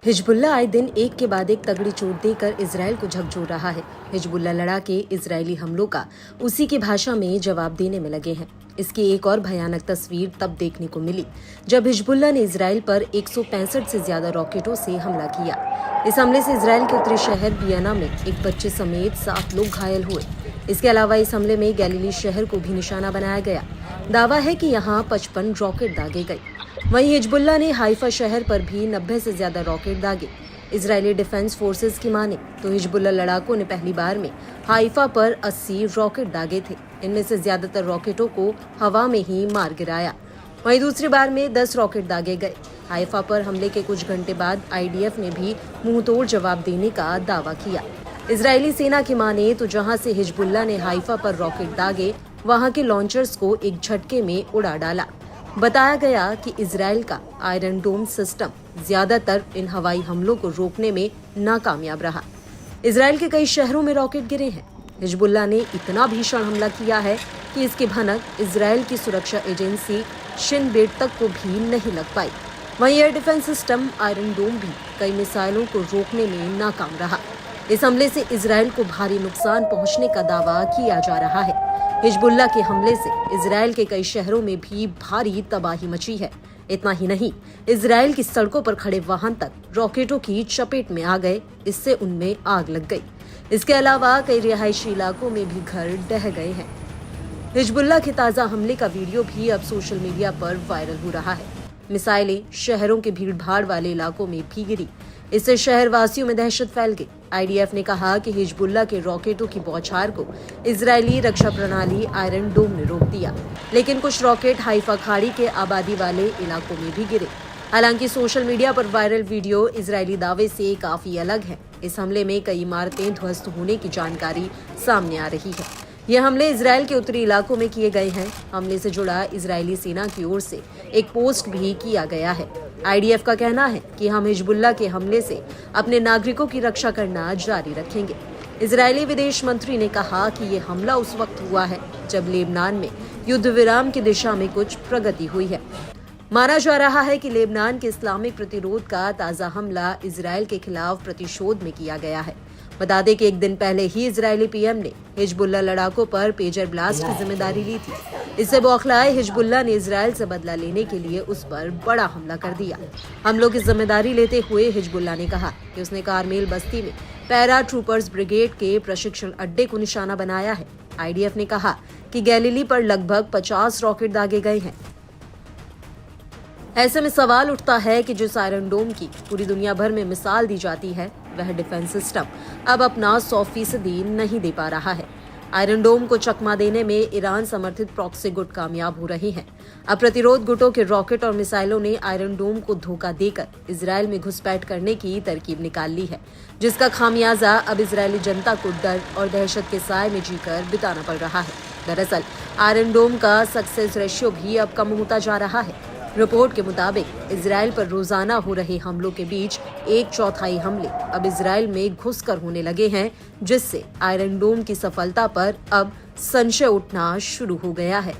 Hezbollah आए दिन एक के बाद एक तगड़ी चोट देकर इजरायल को झकझोर रहा है। हिजबुल्लाह लड़ा के इजरायली हमलों का उसी की भाषा में जवाब देने में लगे हैं। इसकी एक और भयानक तस्वीर तब देखने को मिली जब हिजबुल्लाह ने इजरायल पर 165 से ज्यादा रॉकेटों से हमला किया। इस हमले से इजरायल के उत्तरी शहर वियना में एक बच्चे समेत 7 लोग घायल हुए। इसके अलावा इस हमले में गैलीली शहर को भी निशाना बनाया गया। दावा है कि यहाँ 55 रॉकेट दागे गए। वहीं हिजबुल्लाह ने हाइफा शहर पर भी 90 से ज्यादा रॉकेट दागे। इजरायली डिफेंस फोर्सेस की माने तो हिजबुल्लाह लड़ाकों ने पहली बार में हाइफा पर 80 रॉकेट दागे थे। इनमें से ज्यादातर रॉकेटों को हवा में ही मार गिराया। वहीं दूसरी बार में 10 रॉकेट दागे गए। हाइफा पर हमले के कुछ घंटे बाद आईडीएफ ने भी मुंहतोड़ जवाब देने का दावा किया। इजरायली सेना की माने तो जहां से हिजबुल्लाह ने हाइफा पर रॉकेट दागे, वहां के लॉन्चर्स को एक झटके में उड़ा डाला। बताया गया कि इजरायल का आयरन डोम सिस्टम ज्यादातर इन हवाई हमलों को रोकने में नाकामयाब रहा। इजरायल के कई शहरों में रॉकेट गिरे हैं। हिजबुल्लाह ने इतना भीषण हमला किया है कि इसकी भनक इजरायल की सुरक्षा एजेंसी शिन बेट तक को भी नहीं लग पाई। वहीं एयर डिफेंस सिस्टम आयरन डोम भी कई मिसाइलों को रोकने में नाकाम रहा। इस हमले से इजरायल को भारी नुकसान पहुंचने का दावा किया जा रहा है। हिजबुल्लाह के हमले से इजरायल के कई शहरों में भी भारी तबाही मची है। इतना ही नहीं, इजरायल की सड़कों पर खड़े वाहन तक रॉकेटों की चपेट में आ गए। इससे उनमें आग लग गई। इसके अलावा कई रिहायशी इलाकों में भी घर ढह गए हैं। हिजबुल्लाह के ताजा हमले का वीडियो भी अब सोशल मीडिया पर वायरल हो रहा है। मिसाइलें शहरों के भीड़-भाड़ वाले इलाकों में भी गिरी। इससे शहरवासियों में दहशत फैल गई। आईडीएफ ने कहा कि हिजबुल्लाह के रॉकेटों की बौछार को इजरायली रक्षा प्रणाली आयरन डोम ने रोक दिया, लेकिन कुछ रॉकेट हाइफा खाड़ी के आबादी वाले इलाकों में भी गिरे। हालांकि सोशल मीडिया पर वायरल वीडियो इजरायली दावे से काफी अलग है। इस हमले में कई इमारतें ध्वस्त होने की जानकारी सामने आ रही है। ये हमले इजरायल के उत्तरी इलाकों में किए गए हैं। हमले से जुड़ा इजरायली सेना की ओर से एक पोस्ट भी किया गया है। आईडीएफ का कहना है कि हम हिजबुल्लाह के हमले से अपने नागरिकों की रक्षा करना जारी रखेंगे। इजरायली विदेश मंत्री ने कहा कि ये हमला उस वक्त हुआ है जब लेबनान में युद्ध विराम की दिशा में कुछ प्रगति हुई है। माना जा रहा है कि लेबनान के इस्लामिक प्रतिरोध का ताजा हमला इजरायल के खिलाफ प्रतिशोध में किया गया है। बता दें कि एक दिन पहले ही इजरायली पीएम ने हिजबुल्लाह लड़ाकों पर पेजर ब्लास्ट की जिम्मेदारी ली थी। इससे बौखलाए हिजबुल्लाह ने इजरायल से बदला लेने के लिए उस पर बड़ा हमला कर दिया। हमलों की जिम्मेदारी लेते हुए हिजबुल्लाह ने कहा कि उसने कारमेल बस्ती में पैरा ट्रूपर्स ब्रिगेड के प्रशिक्षण अड्डे को निशाना बनाया है। आईडीएफ ने कहा कि गैलीली पर लगभग 50 रॉकेट दागे गए हैं। ऐसे में सवाल उठता है कि जिस आयरन डोम की पूरी दुनिया भर में मिसाल दी जाती है, वह डिफेंस सिस्टम अब अपना 100% नहीं दे पा रहा है। आयरन डोम को चकमा देने में ईरान समर्थित प्रॉक्सी गुट कामयाब हो रहे हैं। अब प्रतिरोध गुटों के रॉकेट और मिसाइलों ने आयरन डोम को धोखा देकर इजरायल में घुसपैठ करने की तरकीब निकाल ली है, जिसका खामियाजा अब इजरायली जनता को डर और दहशत के साए में जीकर बिताना पड़ रहा है। दरअसल आयरन डोम का सक्सेस रेशियो भी अब कम होता जा रहा है। रिपोर्ट के मुताबिक इजरायल पर रोजाना हो रहे हमलों के बीच 1/4 हमले अब इजरायल में घुसकर होने लगे हैं, जिससे आयरन डोम की सफलता पर अब संशय उठना शुरू हो गया है।